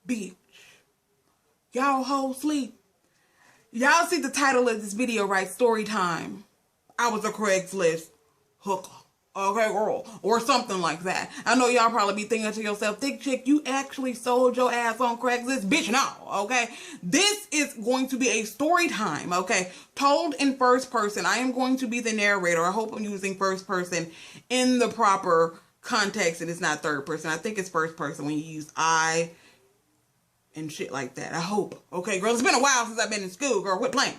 Bitch. Y'all hoes sleep. Y'all see the title of this video, right? Storytime. I was a Craigslist hooker. Okay, girl. Or something like that. I know y'all probably be thinking to yourself, Thick Chick, you actually sold your ass on Craigslist? Bitch, no. Okay? This is going to be a story time, okay? Told in first person. I am going to be the narrator. I hope I'm using first person in the proper context and it's not third person. I think it's first person when you use I and shit like that. I hope. Okay, girl, it's been a while since I've been in school, girl. Quit playing.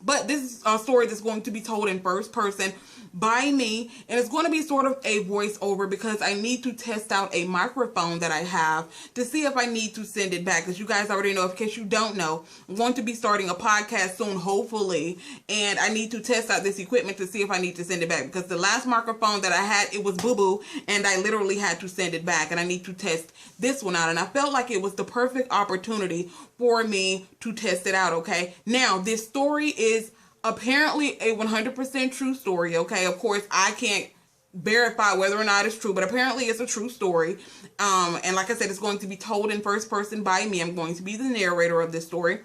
But this is a story that's going to be told in first person by me. And it's going to be sort of a voiceover because I need to test out a microphone that I have to see if I need to send it back. As you guys already know, in case you don't know, I'm going to be starting a podcast soon, hopefully. And I need to test out this equipment to see if I need to send it back. Because the last microphone that I had, it was boo-boo. And I literally had to send it back. And I need to test this one out. And I felt like it was the perfect opportunity for me to test it out, okay? Now, this story is apparently a 100% true story, okay? Of course, I can't verify whether or not it's true, but apparently it's a true story. And like I said, it's going to be told in first person by me. I'm going to be the narrator of this story.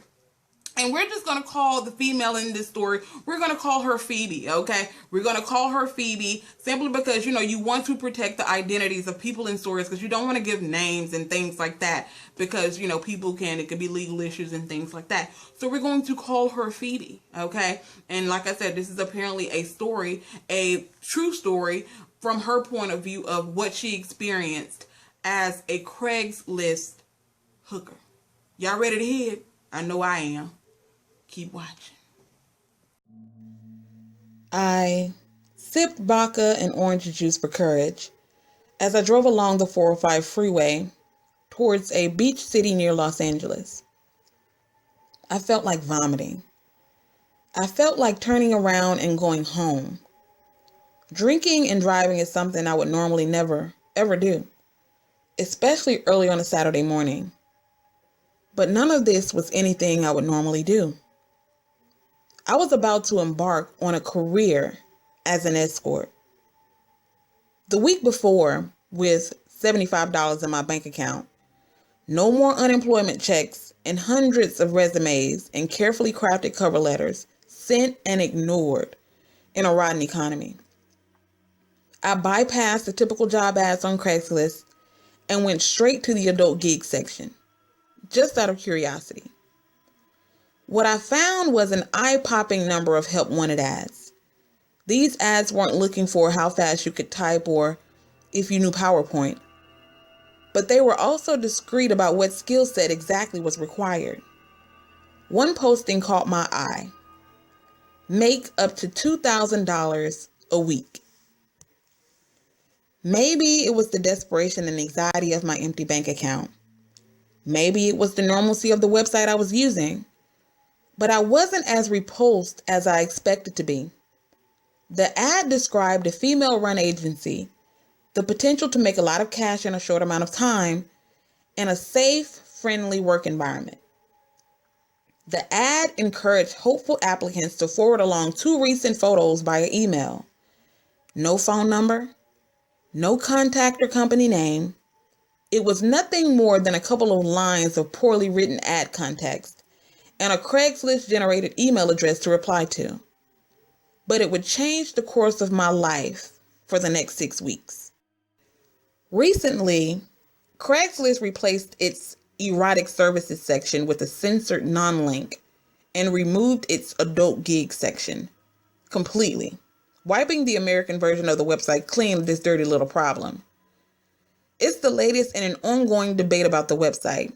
And we're just going to call the female in this story, we're going to call her Phoebe, okay? We're going to call her Phoebe simply because, you know, you want to protect the identities of people in stories because you don't want to give names and things like that because, you know, it could be legal issues and things like that. So we're going to call her Phoebe, okay? And like I said, this is apparently a story, a true story from her point of view of what she experienced as a Craigslist hooker. Y'all ready to hear it? I know I am. Keep watching. I sipped vodka and orange juice for courage as I drove along the 405 freeway towards a beach city near Los Angeles. I felt like vomiting. I felt like turning around and going home. Drinking and driving is something I would normally never, ever do, especially early on a Saturday morning. But none of this was anything I would normally do. I was about to embark on a career as an escort. The week before, with $75 in my bank account, no more unemployment checks, and hundreds of resumes and carefully crafted cover letters sent and ignored in a rotten economy. I bypassed the typical job ads on Craigslist and went straight to the adult gig section, just out of curiosity. What I found was an eye-popping number of help wanted ads. These ads weren't looking for how fast you could type or if you knew PowerPoint, but they were also discreet about what skill set exactly was required. One posting caught my eye. Make up to $2,000 a week. Maybe it was the desperation and anxiety of my empty bank account. Maybe it was the normalcy of the website I was using. But I wasn't as repulsed as I expected to be. The ad described a female-run agency, the potential to make a lot of cash in a short amount of time, and a safe, friendly work environment. The ad encouraged hopeful applicants to forward along 2 recent photos via email. No phone number, no contact or company name. It was nothing more than a couple of lines of poorly written ad context and a Craigslist-generated email address to reply to. But it would change the course of my life for the next 6 weeks. Recently, Craigslist replaced its erotic services section with a censored non-link and removed its adult gig section completely, wiping the American version of the website clean of this dirty little problem. It's the latest in an ongoing debate about the website,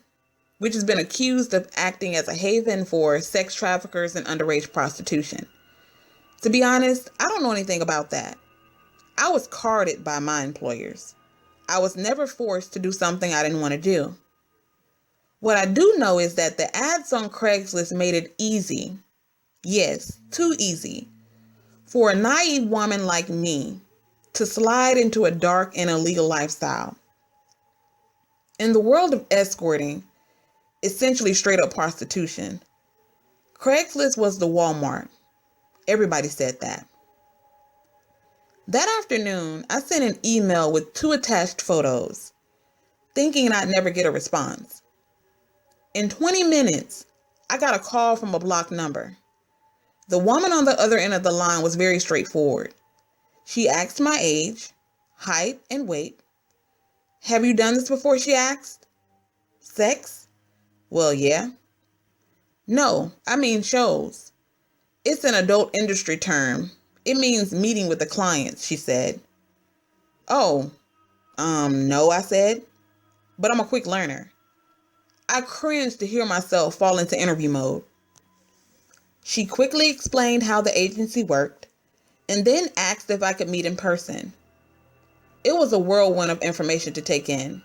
which has been accused of acting as a haven for sex traffickers and underage prostitution. To be honest, I don't know anything about that. I was carded by my employers. I was never forced to do something I didn't want to do. What I do know is that the ads on Craigslist made it easy, yes, too easy, for a naive woman like me to slide into a dark and illegal lifestyle. In the world of escorting, essentially straight up prostitution, Craigslist was the Walmart. Everybody said that. That afternoon, I sent an email with 2 attached photos, thinking I'd never get a response. In 20 minutes, I got a call from a blocked number. The woman on the other end of the line was very straightforward. She asked my age, height, and weight. Have you done this before, she asked. Sex? Well, yeah. No, I mean shows. It's an adult industry term. It means meeting with the clients, she said. Oh, no, I said. But I'm a quick learner. I cringed to hear myself fall into interview mode. She quickly explained how the agency worked and then asked if I could meet in person. It was a whirlwind of information to take in,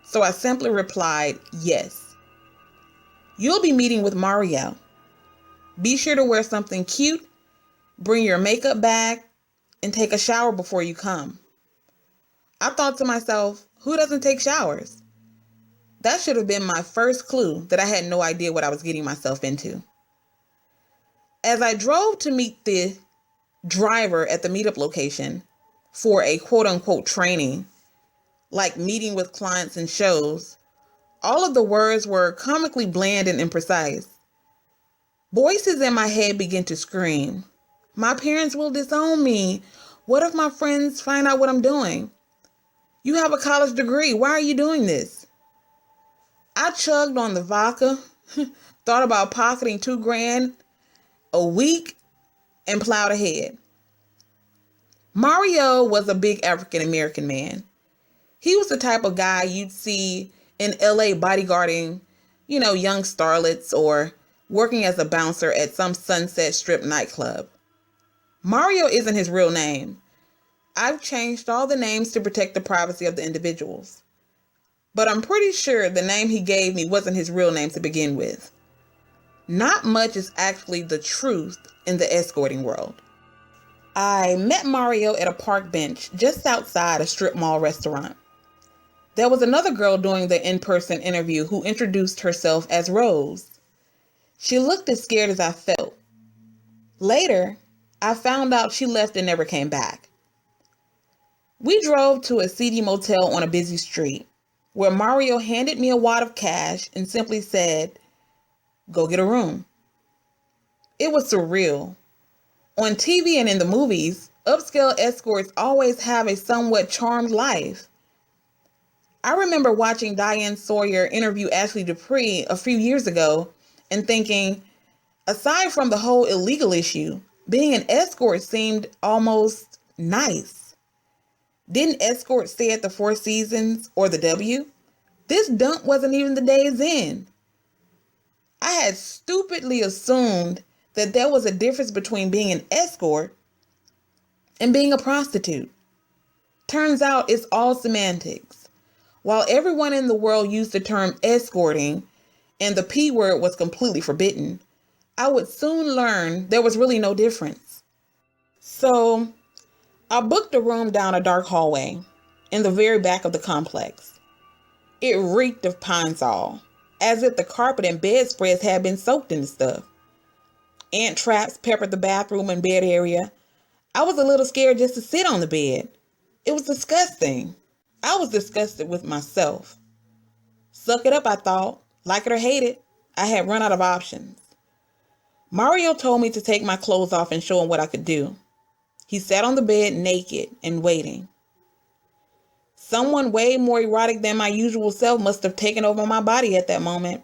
so I simply replied, yes. You'll be meeting with Mario. Be sure to wear something cute, bring your makeup bag, and take a shower before you come. I thought to myself, who doesn't take showers? That should have been my first clue that I had no idea what I was getting myself into. As I drove to meet the driver at the meetup location for a quote-unquote training, like meeting with clients and shows, all of the words were comically bland and imprecise. Voices in my head began to scream. My parents will disown me. What if my friends find out what I'm doing? You have a college degree. Why are you doing this? I chugged on the vodka, thought about pocketing $2,000 a week, and plowed ahead. Mario was a big African American man. He was the type of guy you'd see in LA bodyguarding, young starlets or working as a bouncer at some Sunset Strip nightclub. Mario isn't his real name. I've changed all the names to protect the privacy of the individuals. But I'm pretty sure the name he gave me wasn't his real name to begin with. Not much is actually the truth in the escorting world. I met Mario at a park bench just outside a strip mall restaurant. There was another girl doing the in-person interview who introduced herself as Rose. She looked as scared as I felt. Later, I found out she left and never came back. We drove to a seedy motel on a busy street, where Mario handed me a wad of cash and simply said, "Go get a room." It was surreal. On TV and in the movies, upscale escorts always have a somewhat charmed life. I remember watching Diane Sawyer interview Ashley Dupree a few years ago and thinking, aside from the whole illegal issue, being an escort seemed almost nice. Didn't escorts stay at the Four Seasons or the W? This dump wasn't even the Days Inn. I had stupidly assumed that there was a difference between being an escort and being a prostitute. Turns out it's all semantics. While everyone in the world used the term escorting and the P word was completely forbidden, I would soon learn there was really no difference. So I booked a room down a dark hallway in the very back of the complex. It reeked of Pine Sol, as if the carpet and bedspreads had been soaked in the stuff. Ant traps peppered the bathroom and bed area. I was a little scared just to sit on the bed. It was disgusting. I was disgusted with myself. Suck it up, I thought. Like it or hate it, I had run out of options. Mario told me to take my clothes off and show him what I could do. He sat on the bed naked and waiting. Someone way more erotic than my usual self must have taken over my body at that moment,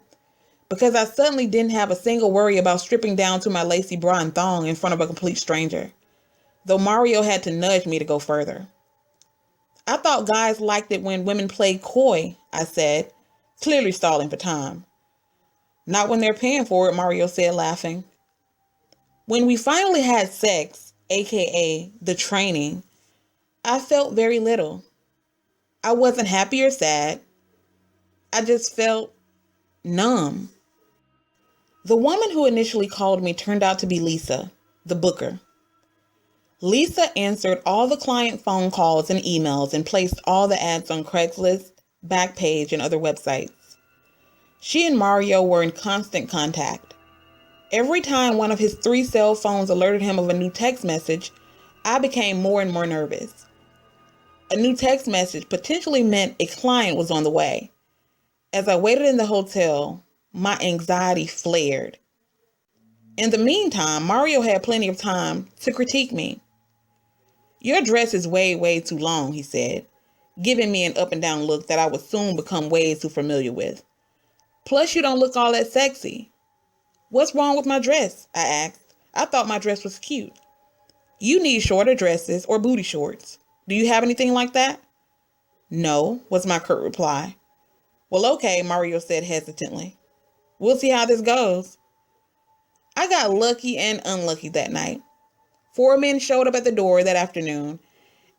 because I suddenly didn't have a single worry about stripping down to my lacy bra and thong in front of a complete stranger, though Mario had to nudge me to go further. I thought guys liked it when women played coy, I said, clearly stalling for time. Not when they're paying for it, Mario said, laughing. When we finally had sex, aka the training, I felt very little. I wasn't happy or sad. I just felt numb. The woman who initially called me turned out to be Lisa, the booker. Lisa answered all the client phone calls and emails and placed all the ads on Craigslist, Backpage, and other websites. She and Mario were in constant contact. Every time one of his 3 cell phones alerted him of a new text message, I became more and more nervous. A new text message potentially meant a client was on the way. As I waited in the hotel, My anxiety flared. In the meantime, Mario had plenty of time to critique me. "Your dress is way, way too long," he said, giving me an up and down look that I would soon become way too familiar with. "Plus, you don't look all that sexy." "What's wrong with my dress?" I asked. "I thought my dress was cute." "You need shorter dresses or booty shorts. Do you have anything like that?" "No," was my curt reply. "Well, okay," Mario said hesitantly. "We'll see how this goes." I got lucky and unlucky that night. 4 men showed up at the door that afternoon,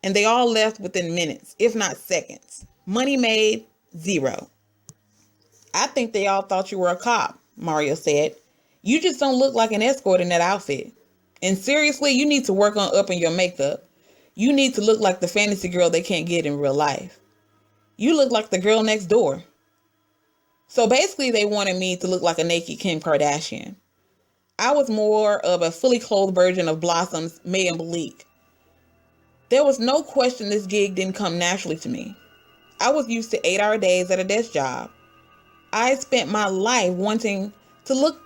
and they all left within minutes, if not seconds. Money made, zero. "I think they all thought you were a cop," Mario said. "You just don't look like an escort in that outfit. And seriously, you need to work on upping your makeup. You need to look like the fantasy girl they can't get in real life. You look like the girl next door." So basically, they wanted me to look like a naked Kim Kardashian. I was more of a fully clothed version of Blossom's May and Malik. There was no question this gig didn't come naturally to me. I was used to 8-hour days at a desk job. I spent my life wanting to look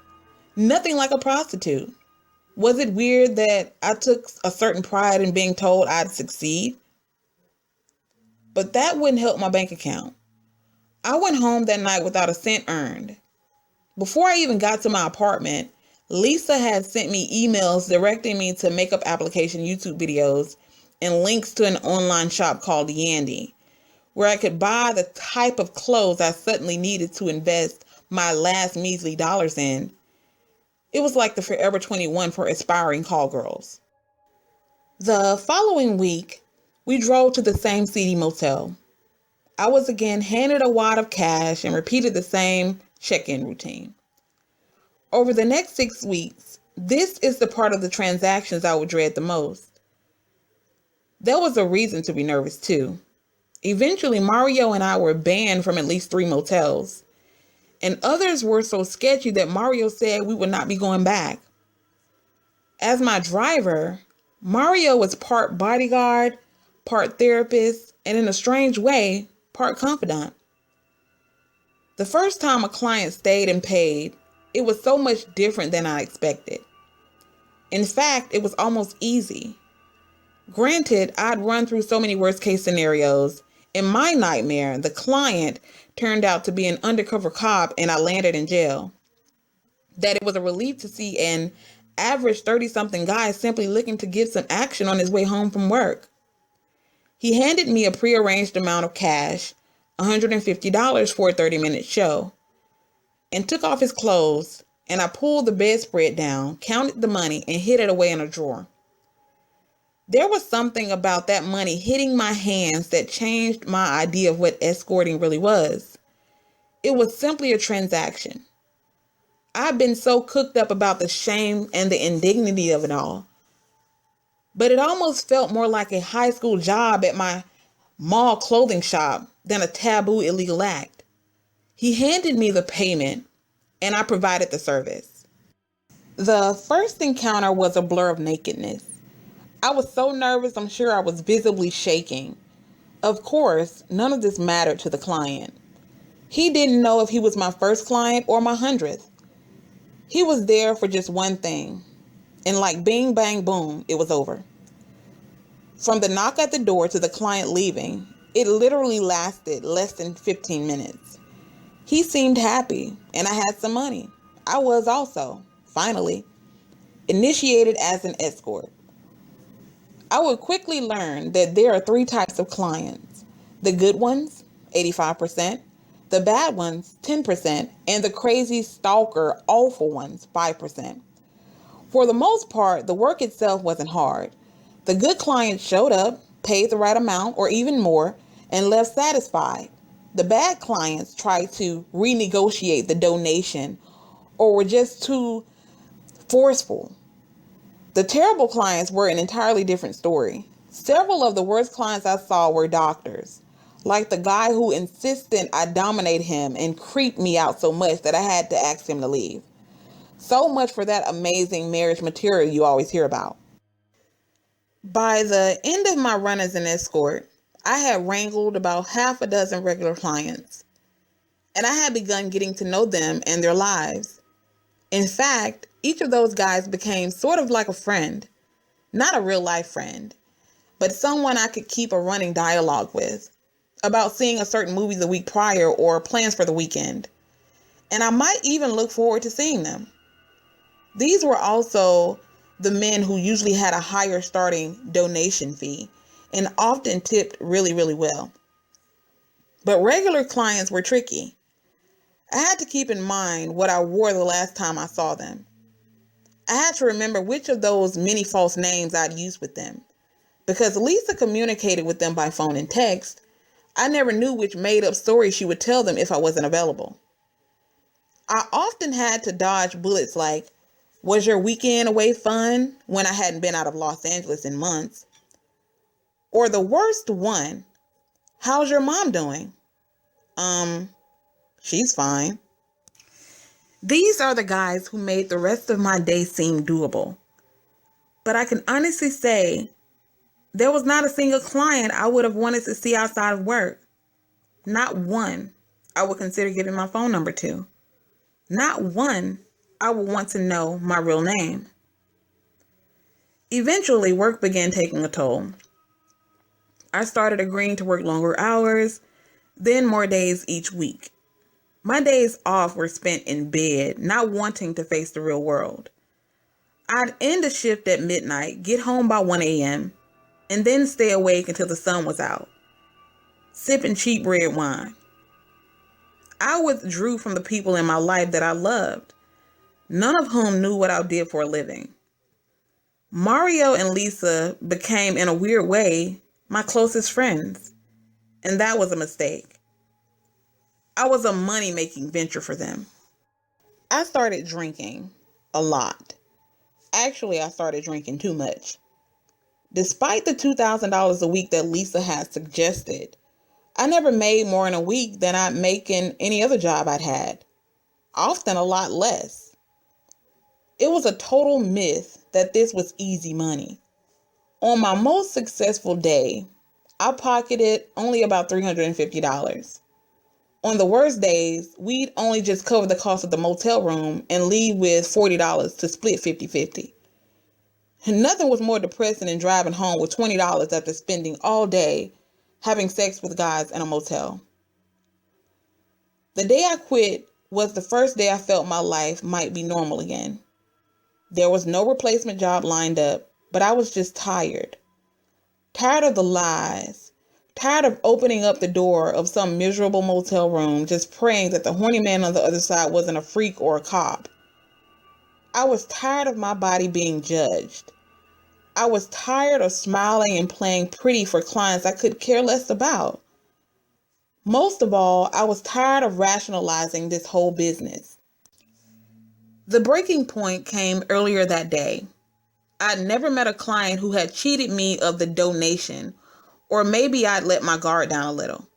nothing like a prostitute. Was it weird that I took a certain pride in being told I'd succeed? But that wouldn't help my bank account. I went home that night without a cent earned. Before I even got to my apartment, Lisa had sent me emails directing me to makeup application YouTube videos and links to an online shop called Yandy, where I could buy the type of clothes I suddenly needed to invest my last measly dollars in. It was like the Forever 21 for aspiring call girls. The following week, we drove to the same seedy motel. I was again handed a wad of cash and repeated the same check-in routine. Over the next 6 weeks, this is the part of the transactions I would dread the most. There was a reason to be nervous too. Eventually, Mario and I were banned from at least 3 motels, and others were so sketchy that Mario said we would not be going back. As my driver, Mario was part bodyguard, part therapist, and in a strange way, part confidant. The first time a client stayed and paid, it was so much different than I expected. In fact, it was almost easy. Granted, I'd run through so many worst-case scenarios. In my nightmare, the client turned out to be an undercover cop and I landed in jail. That it was a relief to see an average 30-something guy simply looking to get some action on his way home from work. He handed me a prearranged amount of cash, $150 for a 30-minute show, and took off his clothes, and I pulled the bedspread down, counted the money, and hid it away in a drawer. There was something about that money hitting my hands that changed my idea of what escorting really was. It was simply a transaction. I've been so cooked up about the shame and the indignity of it all. But it almost felt more like a high school job at my mall clothing shop than a taboo illegal act. He handed me the payment, and I provided the service. The first encounter was a blur of nakedness. I was so nervous, I'm sure I was visibly shaking. Of course, none of this mattered to the client. He didn't know if he was my first client or my 100th. He was there for just one thing, and like bing, bang, boom, it was over. From the knock at the door to the client leaving, it literally lasted less than 15 minutes. He seemed happy, and I had some money. I was also, finally, initiated as an escort. I would quickly learn that there are 3 types of clients. The good ones, 85%, the bad ones, 10%, and the crazy stalker, awful ones, 5%. For the most part, the work itself wasn't hard. The good clients showed up, paid the right amount or even more, and left satisfied. The bad clients tried to renegotiate the donation or were just too forceful. The terrible clients were an entirely different story. Several of the worst clients I saw were doctors, like the guy who insisted I dominate him and creeped me out so much that I had to ask him to leave. So much for that amazing marriage material you always hear about. By the end of my run as an escort, I had wrangled about half a dozen regular clients. and I had begun getting to know them and their lives. In fact, each of those guys became sort of like a friend, not a real life friend, but someone I could keep a running dialogue with about seeing a certain movie the week prior or plans for the weekend. And I might even look forward to seeing them. These were also the men who usually had a higher starting donation fee and often tipped really, really well. But regular clients were tricky. I had to keep in mind what I wore the last time I saw them. I had to remember which of those many false names I'd used with them. Because Lisa communicated with them by phone and text, I never knew which made-up story she would tell them if I wasn't available. I often had to dodge bullets like, "Was your weekend away fun?" when I hadn't been out of Los Angeles in months. Or the worst one, "How's your mom doing?" She's fine. These are the guys who made the rest of my day seem doable. But I can honestly say there was not a single client I would have wanted to see outside of work. Not one I would consider giving my phone number to. Not one I would want to know my real name. Eventually, work began taking a toll. I started agreeing to work longer hours, then more days each week. My days off were spent in bed, not wanting to face the real world. I'd end a shift at midnight, get home by 1 a.m., and then stay awake until the sun was out, sipping cheap red wine. I withdrew from the people in my life that I loved, none of whom knew what I did for a living. Mario and Lisa became, in a weird way, my closest friends, and that was a mistake. I was a money-making venture for them. I started drinking a lot. Actually, I started drinking too much. Despite the $2,000 a week that Lisa had suggested, I never made more in a week than I'd make in any other job I'd had. Often a lot less. It was a total myth that this was easy money. On my most successful day, I pocketed only about $350. On the worst days, we'd only just cover the cost of the motel room and leave with $40 to split 50-50. And nothing was more depressing than driving home with $20 after spending all day having sex with guys in a motel. The day I quit was the first day I felt my life might be normal again. There was no replacement job lined up, but I was just tired. Tired of the lies. Tired of opening up the door of some miserable motel room, just praying that the horny man on the other side wasn't a freak or a cop. I was tired of my body being judged. I was tired of smiling and playing pretty for clients I could care less about. Most of all, I was tired of rationalizing this whole business. The breaking point came earlier that day. I'd never met a client who had cheated me of the donation, or maybe I'd let my guard down a little.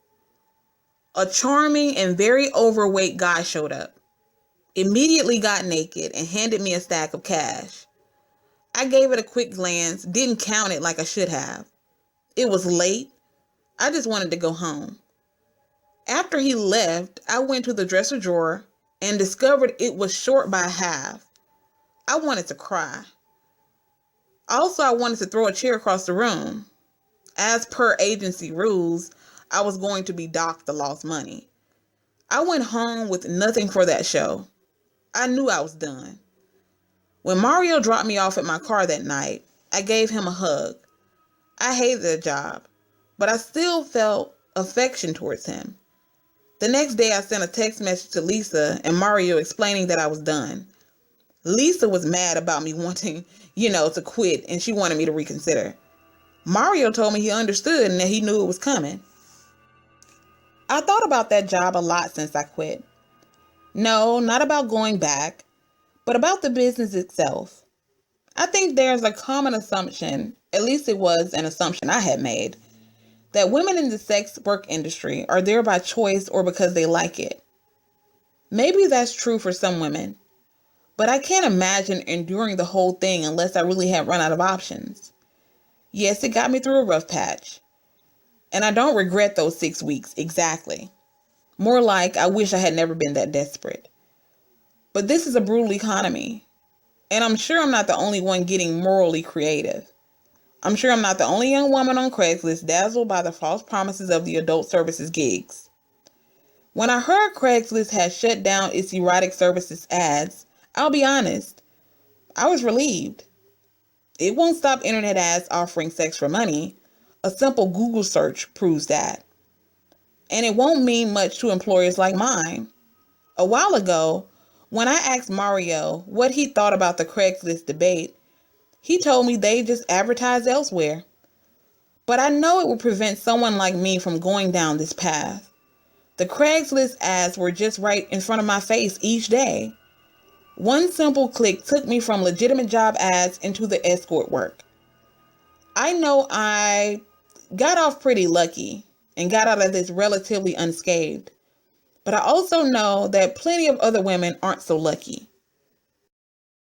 A charming and very overweight guy showed up, immediately got naked, and handed me a stack of cash. I gave it a quick glance, didn't count it like I should have. It was late. I just wanted to go home. After he left, I went to the dresser drawer and discovered it was short by half. I wanted to cry. Also, I wanted to throw a chair across the room. As per agency rules, I was going to be docked the lost money. I went home with nothing for that show. I knew I was done. When Mario dropped me off at my car that night, I gave him a hug. I hated the job, but I still felt affection towards him. The next day, I sent a text message to Lisa and Mario explaining that I was done. Lisa was mad about me wanting, to quit, and she wanted me to reconsider. Mario told me he understood and that he knew it was coming. I thought about that job a lot since I quit. No, not about going back, but about the business itself. I think there's a common assumption, at least it was an assumption I had made, that women in the sex work industry are there by choice or because they like it. Maybe that's true for some women, but I can't imagine enduring the whole thing unless I really had run out of options. Yes, it got me through a rough patch, and I don't regret those 6 weeks exactly. More like, I wish I had never been that desperate. But this is a brutal economy. And I'm sure I'm not the only one getting morally creative. I'm sure I'm not the only young woman on Craigslist dazzled by the false promises of the adult services gigs. When I heard Craigslist had shut down its erotic services ads, I'll be honest, I was relieved. It won't stop internet ads offering sex for money. A simple Google search proves that. And it won't mean much to employers like mine. A while ago, when I asked Mario what he thought about the Craigslist debate, he told me they just advertise elsewhere. But I know it would prevent someone like me from going down this path. The Craigslist ads were just right in front of my face each day. One simple click took me from legitimate job ads into the escort work. I know I got off pretty lucky and got out of this relatively unscathed. But I also know that plenty of other women aren't so lucky.